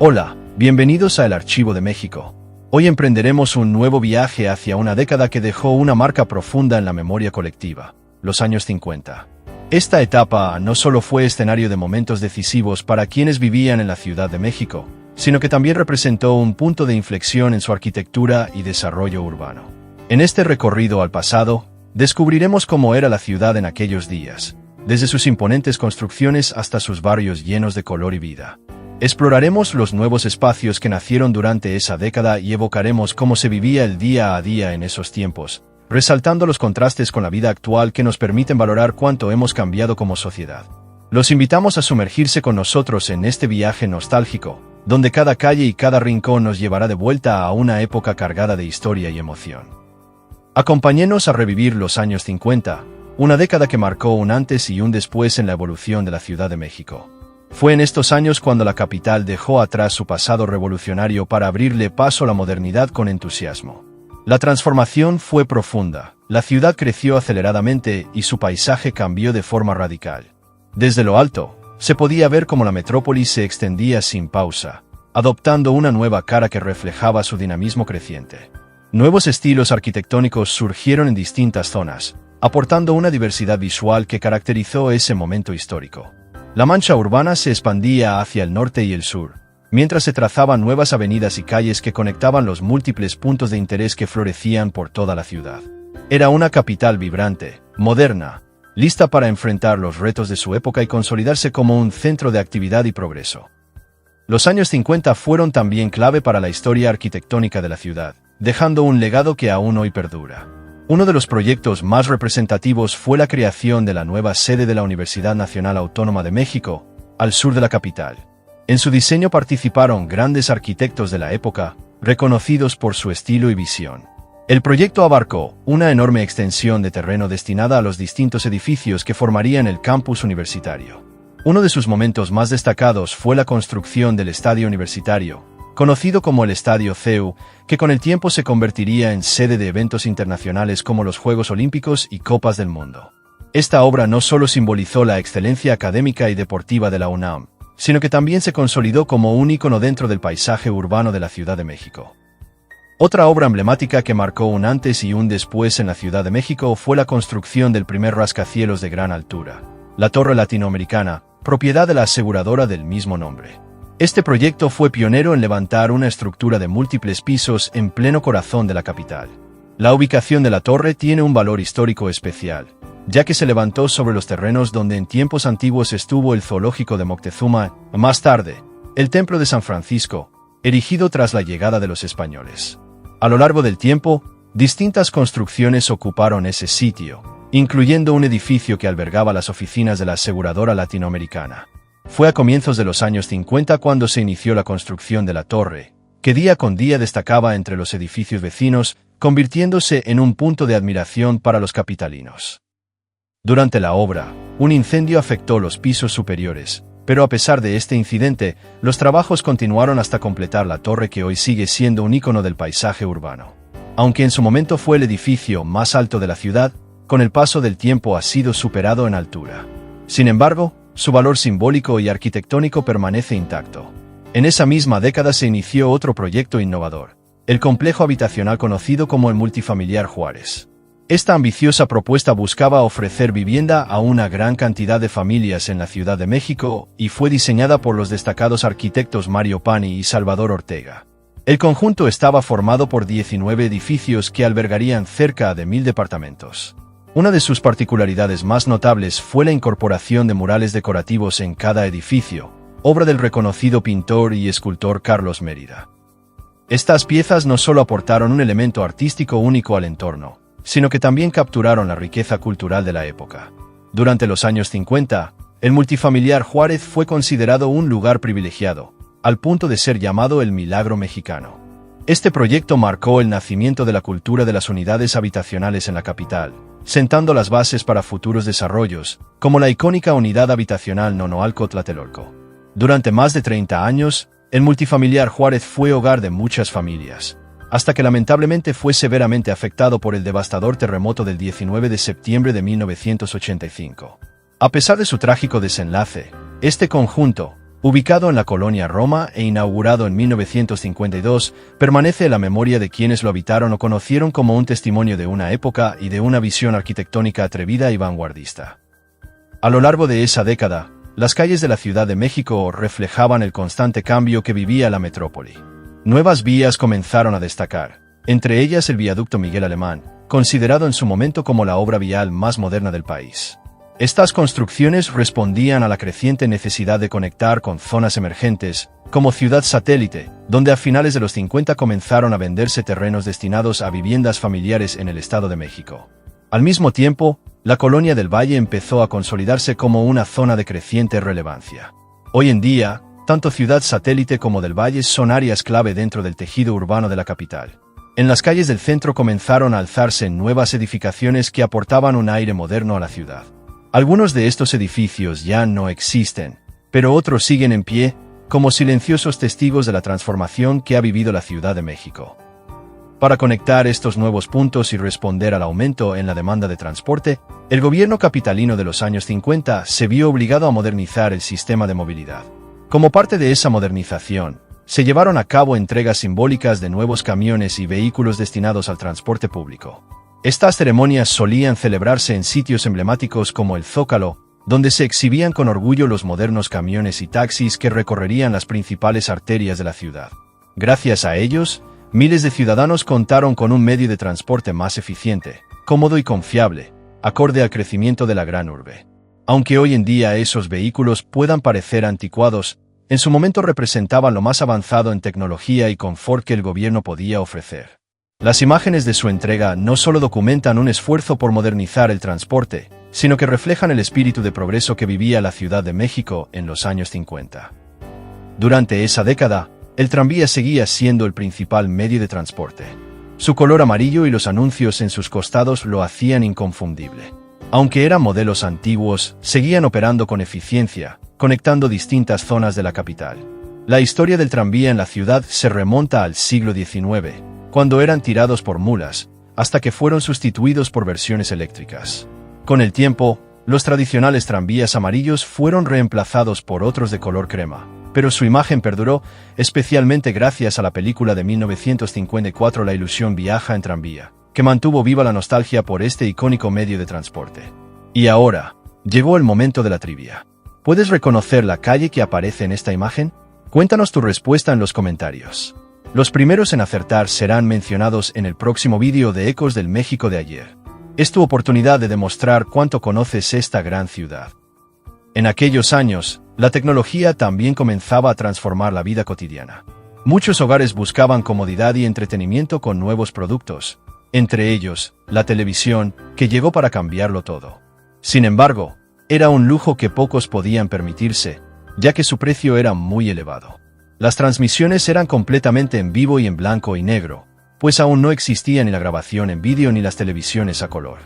Hola, bienvenidos a El Archivo de México. Hoy emprenderemos un nuevo viaje hacia una década que dejó una marca profunda en la memoria colectiva, los años 50. Esta etapa no solo fue escenario de momentos decisivos para quienes vivían en la Ciudad de México, sino que también representó un punto de inflexión en su arquitectura y desarrollo urbano. En este recorrido al pasado, descubriremos cómo era la ciudad en aquellos días, desde sus imponentes construcciones hasta sus barrios llenos de color y vida. Exploraremos los nuevos espacios que nacieron durante esa década y evocaremos cómo se vivía el día a día en esos tiempos, resaltando los contrastes con la vida actual que nos permiten valorar cuánto hemos cambiado como sociedad. Los invitamos a sumergirse con nosotros en este viaje nostálgico, donde cada calle y cada rincón nos llevará de vuelta a una época cargada de historia y emoción. Acompáñenos a revivir los años 50, una década que marcó un antes y un después en la evolución de la Ciudad de México. Fue en estos años cuando la capital dejó atrás su pasado revolucionario para abrirle paso a la modernidad con entusiasmo. La transformación fue profunda, la ciudad creció aceleradamente y su paisaje cambió de forma radical. Desde lo alto, se podía ver cómo la metrópoli se extendía sin pausa, adoptando una nueva cara que reflejaba su dinamismo creciente. Nuevos estilos arquitectónicos surgieron en distintas zonas, aportando una diversidad visual que caracterizó ese momento histórico. La mancha urbana se expandía hacia el norte y el sur, mientras se trazaban nuevas avenidas y calles que conectaban los múltiples puntos de interés que florecían por toda la ciudad. Era una capital vibrante, moderna, lista para enfrentar los retos de su época y consolidarse como un centro de actividad y progreso. Los años 50 fueron también clave para la historia arquitectónica de la ciudad, dejando un legado que aún hoy perdura. Uno de los proyectos más representativos fue la creación de la nueva sede de la Universidad Nacional Autónoma de México, al sur de la capital. En su diseño participaron grandes arquitectos de la época, reconocidos por su estilo y visión. El proyecto abarcó una enorme extensión de terreno destinada a los distintos edificios que formarían el campus universitario. Uno de sus momentos más destacados fue la construcción del estadio universitario, conocido como el Estadio CEU, que con el tiempo se convertiría en sede de eventos internacionales como los Juegos Olímpicos y Copas del Mundo. Esta obra no solo simbolizó la excelencia académica y deportiva de la UNAM, sino que también se consolidó como un ícono dentro del paisaje urbano de la Ciudad de México. Otra obra emblemática que marcó un antes y un después en la Ciudad de México fue la construcción del primer rascacielos de gran altura, la Torre Latinoamericana, propiedad de la aseguradora del mismo nombre. Este proyecto fue pionero en levantar una estructura de múltiples pisos en pleno corazón de la capital. La ubicación de la torre tiene un valor histórico especial, ya que se levantó sobre los terrenos donde en tiempos antiguos estuvo el zoológico de Moctezuma, más tarde, el Templo de San Francisco, erigido tras la llegada de los españoles. A lo largo del tiempo, distintas construcciones ocuparon ese sitio, incluyendo un edificio que albergaba las oficinas de la aseguradora latinoamericana. Fue a comienzos de los años 50 cuando se inició la construcción de la torre, que día con día destacaba entre los edificios vecinos, convirtiéndose en un punto de admiración para los capitalinos. Durante la obra, un incendio afectó los pisos superiores, pero a pesar de este incidente, los trabajos continuaron hasta completar la torre que hoy sigue siendo un ícono del paisaje urbano. Aunque en su momento fue el edificio más alto de la ciudad, con el paso del tiempo ha sido superado en altura. Sin embargo, su valor simbólico y arquitectónico permanece intacto. En esa misma década se inició otro proyecto innovador, el complejo habitacional conocido como el Multifamiliar Juárez. Esta ambiciosa propuesta buscaba ofrecer vivienda a una gran cantidad de familias en la Ciudad de México y fue diseñada por los destacados arquitectos Mario Pani y Salvador Ortega. El conjunto estaba formado por 19 edificios que albergarían cerca de 1000 departamentos. Una de sus particularidades más notables fue la incorporación de murales decorativos en cada edificio, obra del reconocido pintor y escultor Carlos Mérida. Estas piezas no solo aportaron un elemento artístico único al entorno, sino que también capturaron la riqueza cultural de la época. Durante los años 50, el Multifamiliar Juárez fue considerado un lugar privilegiado, al punto de ser llamado el Milagro Mexicano. Este proyecto marcó el nacimiento de la cultura de las unidades habitacionales en la capital, sentando las bases para futuros desarrollos, como la icónica unidad habitacional Nonoalco Tlatelolco. Durante más de 30 años, el Multifamiliar Juárez fue hogar de muchas familias, hasta que lamentablemente fue severamente afectado por el devastador terremoto del 19 de septiembre de 1985. A pesar de su trágico desenlace, este conjunto, Ubicado en la colonia Roma e inaugurado en 1952, permanece en la memoria de quienes lo habitaron o conocieron como un testimonio de una época y de una visión arquitectónica atrevida y vanguardista. A lo largo de esa década, las calles de la Ciudad de México reflejaban el constante cambio que vivía la metrópoli. Nuevas vías comenzaron a destacar, entre ellas el viaducto Miguel Alemán, considerado en su momento como la obra vial más moderna del país. Estas construcciones respondían a la creciente necesidad de conectar con zonas emergentes, como Ciudad Satélite, donde a finales de los 50 comenzaron a venderse terrenos destinados a viviendas familiares en el Estado de México. Al mismo tiempo, la Colonia del Valle empezó a consolidarse como una zona de creciente relevancia. Hoy en día, tanto Ciudad Satélite como del Valle son áreas clave dentro del tejido urbano de la capital. En las calles del centro comenzaron a alzarse nuevas edificaciones que aportaban un aire moderno a la ciudad. Algunos de estos edificios ya no existen, pero otros siguen en pie, como silenciosos testigos de la transformación que ha vivido la Ciudad de México. Para conectar estos nuevos puntos y responder al aumento en la demanda de transporte, el gobierno capitalino de los años 50 se vio obligado a modernizar el sistema de movilidad. Como parte de esa modernización, se llevaron a cabo entregas simbólicas de nuevos camiones y vehículos destinados al transporte público. Estas ceremonias solían celebrarse en sitios emblemáticos como el Zócalo, donde se exhibían con orgullo los modernos camiones y taxis que recorrerían las principales arterias de la ciudad. Gracias a ellos, miles de ciudadanos contaron con un medio de transporte más eficiente, cómodo y confiable, acorde al crecimiento de la gran urbe. Aunque hoy en día esos vehículos puedan parecer anticuados, en su momento representaban lo más avanzado en tecnología y confort que el gobierno podía ofrecer. Las imágenes de su entrega no solo documentan un esfuerzo por modernizar el transporte, sino que reflejan el espíritu de progreso que vivía la Ciudad de México en los años 50. Durante esa década, el tranvía seguía siendo el principal medio de transporte. Su color amarillo y los anuncios en sus costados lo hacían inconfundible. Aunque eran modelos antiguos, seguían operando con eficiencia, conectando distintas zonas de la capital. La historia del tranvía en la ciudad se remonta al siglo XIX, cuando eran tirados por mulas, hasta que fueron sustituidos por versiones eléctricas. Con el tiempo, los tradicionales tranvías amarillos fueron reemplazados por otros de color crema, pero su imagen perduró, especialmente gracias a la película de 1954 La ilusión viaja en tranvía, que mantuvo viva la nostalgia por este icónico medio de transporte. Y ahora, llegó el momento de la trivia. ¿Puedes reconocer la calle que aparece en esta imagen? Cuéntanos tu respuesta en los comentarios. Los primeros en acertar serán mencionados en el próximo vídeo de Ecos del México de ayer. Es tu oportunidad de demostrar cuánto conoces esta gran ciudad. En aquellos años, la tecnología también comenzaba a transformar la vida cotidiana. Muchos hogares buscaban comodidad y entretenimiento con nuevos productos, entre ellos, la televisión, que llegó para cambiarlo todo. Sin embargo, era un lujo que pocos podían permitirse, ya que su precio era muy elevado. Las transmisiones eran completamente en vivo y en blanco y negro, pues aún no existía ni la grabación en vídeo ni las televisiones a color.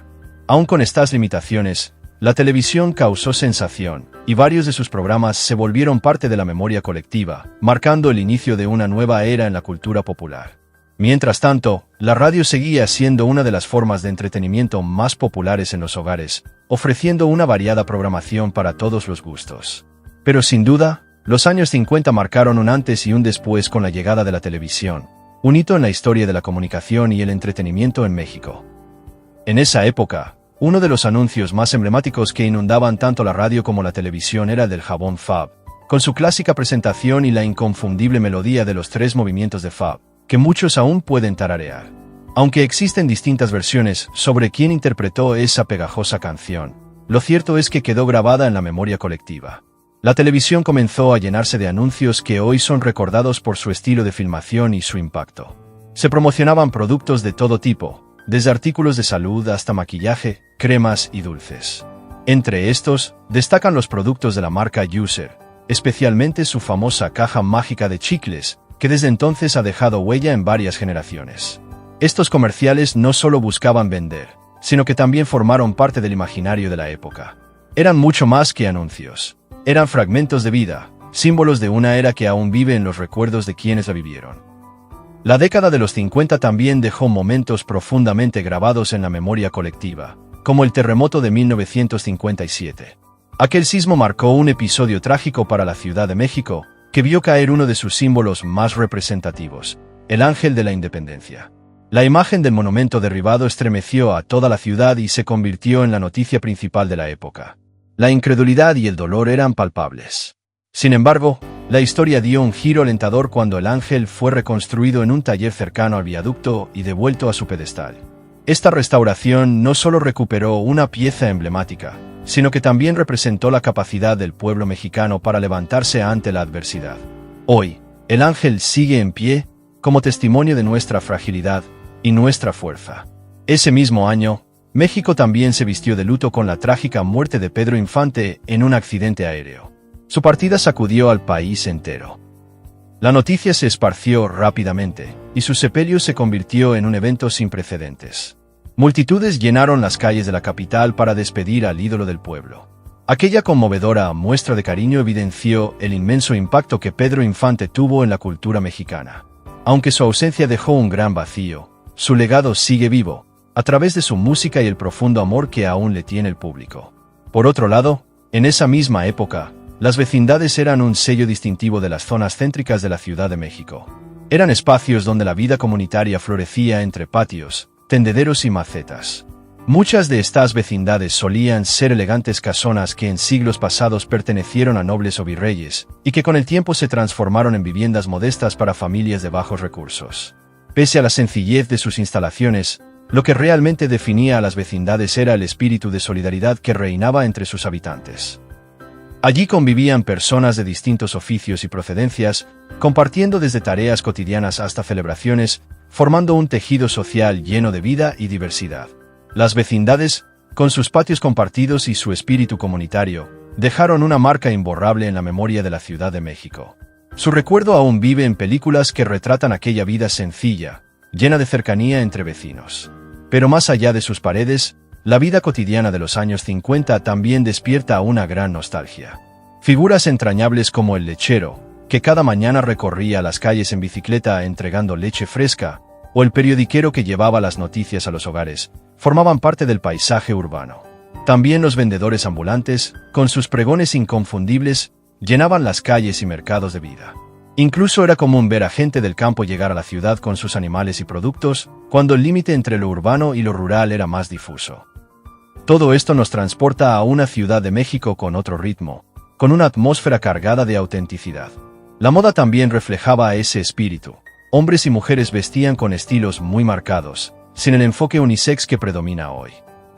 Aún con estas limitaciones, la televisión causó sensación, y varios de sus programas se volvieron parte de la memoria colectiva, marcando el inicio de una nueva era en la cultura popular. Mientras tanto, la radio seguía siendo una de las formas de entretenimiento más populares en los hogares, ofreciendo una variada programación para todos los gustos. Pero sin duda, los años 50 marcaron un antes y un después con la llegada de la televisión, un hito en la historia de la comunicación y el entretenimiento en México. En esa época, uno de los anuncios más emblemáticos que inundaban tanto la radio como la televisión era el del jabón Fab, con su clásica presentación y la inconfundible melodía de los 3 movimientos de Fab, que muchos aún pueden tararear. Aunque existen distintas versiones sobre quién interpretó esa pegajosa canción, lo cierto es que quedó grabada en la memoria colectiva. La televisión comenzó a llenarse de anuncios que hoy son recordados por su estilo de filmación y su impacto. Se promocionaban productos de todo tipo, desde artículos de salud hasta maquillaje, cremas y dulces. Entre estos, destacan los productos de la marca User, especialmente su famosa caja mágica de chicles, que desde entonces ha dejado huella en varias generaciones. Estos comerciales no solo buscaban vender, sino que también formaron parte del imaginario de la época. Eran mucho más que anuncios. Eran fragmentos de vida, símbolos de una era que aún vive en los recuerdos de quienes la vivieron. La década de los 50 también dejó momentos profundamente grabados en la memoria colectiva, como el terremoto de 1957. Aquel sismo marcó un episodio trágico para la Ciudad de México, que vio caer uno de sus símbolos más representativos, el Ángel de la Independencia. La imagen del monumento derribado estremeció a toda la ciudad y se convirtió en la noticia principal de la época. La incredulidad y el dolor eran palpables. Sin embargo, la historia dio un giro alentador cuando el ángel fue reconstruido en un taller cercano al viaducto y devuelto a su pedestal. Esta restauración no solo recuperó una pieza emblemática, sino que también representó la capacidad del pueblo mexicano para levantarse ante la adversidad. Hoy, el ángel sigue en pie, como testimonio de nuestra fragilidad y nuestra fuerza. Ese mismo año, México también se vistió de luto con la trágica muerte de Pedro Infante en un accidente aéreo. Su partida sacudió al país entero. La noticia se esparció rápidamente, y su sepelio se convirtió en un evento sin precedentes. Multitudes llenaron las calles de la capital para despedir al ídolo del pueblo. Aquella conmovedora muestra de cariño evidenció el inmenso impacto que Pedro Infante tuvo en la cultura mexicana. Aunque su ausencia dejó un gran vacío, su legado sigue vivo, a través de su música y el profundo amor que aún le tiene el público. Por otro lado, en esa misma época, las vecindades eran un sello distintivo de las zonas céntricas de la Ciudad de México. Eran espacios donde la vida comunitaria florecía entre patios, tendederos y macetas. Muchas de estas vecindades solían ser elegantes casonas que en siglos pasados pertenecieron a nobles o virreyes, y que con el tiempo se transformaron en viviendas modestas para familias de bajos recursos. Pese a la sencillez de sus instalaciones, lo que realmente definía a las vecindades era el espíritu de solidaridad que reinaba entre sus habitantes. Allí convivían personas de distintos oficios y procedencias, compartiendo desde tareas cotidianas hasta celebraciones, formando un tejido social lleno de vida y diversidad. Las vecindades, con sus patios compartidos y su espíritu comunitario, dejaron una marca imborrable en la memoria de la Ciudad de México. Su recuerdo aún vive en películas que retratan aquella vida sencilla, llena de cercanía entre vecinos. Pero más allá de sus paredes, la vida cotidiana de los años 50 también despierta una gran nostalgia. Figuras entrañables como el lechero, que cada mañana recorría las calles en bicicleta entregando leche fresca, o el periodiquero que llevaba las noticias a los hogares, formaban parte del paisaje urbano. También los vendedores ambulantes, con sus pregones inconfundibles, llenaban las calles y mercados de vida. Incluso era común ver a gente del campo llegar a la ciudad con sus animales y productos, cuando el límite entre lo urbano y lo rural era más difuso. Todo esto nos transporta a una Ciudad de México con otro ritmo, con una atmósfera cargada de autenticidad. La moda también reflejaba ese espíritu. Hombres y mujeres vestían con estilos muy marcados, sin el enfoque unisex que predomina hoy.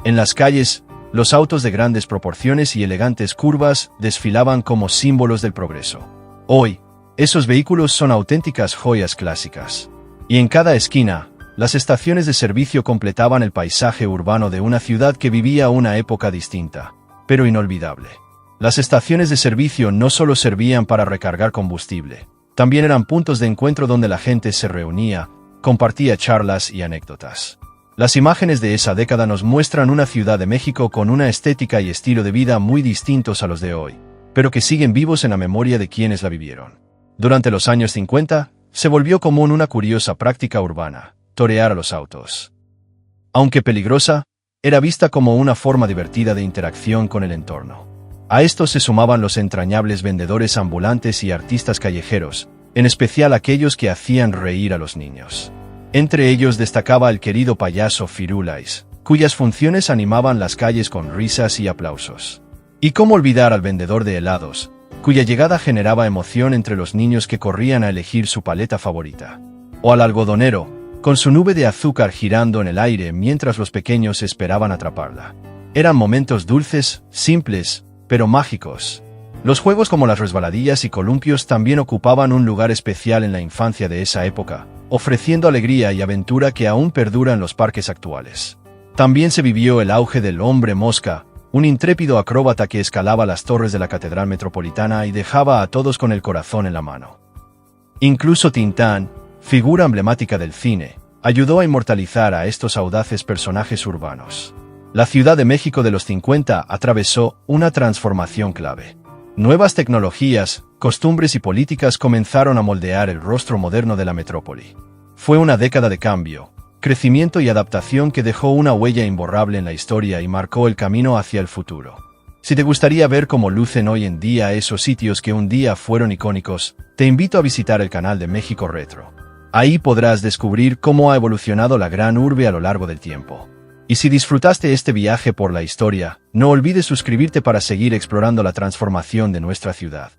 En las calles, los autos de grandes proporciones y elegantes curvas desfilaban como símbolos del progreso. Hoy, esos vehículos son auténticas joyas clásicas. Y en cada esquina, las estaciones de servicio completaban el paisaje urbano de una ciudad que vivía una época distinta, pero inolvidable. Las estaciones de servicio no solo servían para recargar combustible, también eran puntos de encuentro donde la gente se reunía, compartía charlas y anécdotas. Las imágenes de esa década nos muestran una Ciudad de México con una estética y estilo de vida muy distintos a los de hoy, pero que siguen vivos en la memoria de quienes la vivieron. Durante los años 50, se volvió común una curiosa práctica urbana: torear a los autos. Aunque peligrosa, era vista como una forma divertida de interacción con el entorno. A esto se sumaban los entrañables vendedores ambulantes y artistas callejeros, en especial aquellos que hacían reír a los niños. Entre ellos destacaba el querido payaso Firulais, cuyas funciones animaban las calles con risas y aplausos. Y cómo olvidar al vendedor de helados, cuya llegada generaba emoción entre los niños que corrían a elegir su paleta favorita. O al algodonero, con su nube de azúcar girando en el aire mientras los pequeños esperaban atraparla. Eran momentos dulces, simples, pero mágicos. Los juegos como las resbaladillas y columpios también ocupaban un lugar especial en la infancia de esa época, ofreciendo alegría y aventura que aún perdura en los parques actuales. También se vivió el auge del hombre mosca, un intrépido acróbata que escalaba las torres de la Catedral Metropolitana y dejaba a todos con el corazón en la mano. Incluso Tintán, figura emblemática del cine, ayudó a inmortalizar a estos audaces personajes urbanos. La Ciudad de México de los 50 atravesó una transformación clave. Nuevas tecnologías, costumbres y políticas comenzaron a moldear el rostro moderno de la metrópoli. Fue una década de cambio, crecimiento y adaptación que dejó una huella imborrable en la historia y marcó el camino hacia el futuro. Si te gustaría ver cómo lucen hoy en día esos sitios que un día fueron icónicos, te invito a visitar el canal de México Retro. Ahí podrás descubrir cómo ha evolucionado la gran urbe a lo largo del tiempo. Y si disfrutaste este viaje por la historia, no olvides suscribirte para seguir explorando la transformación de nuestra ciudad.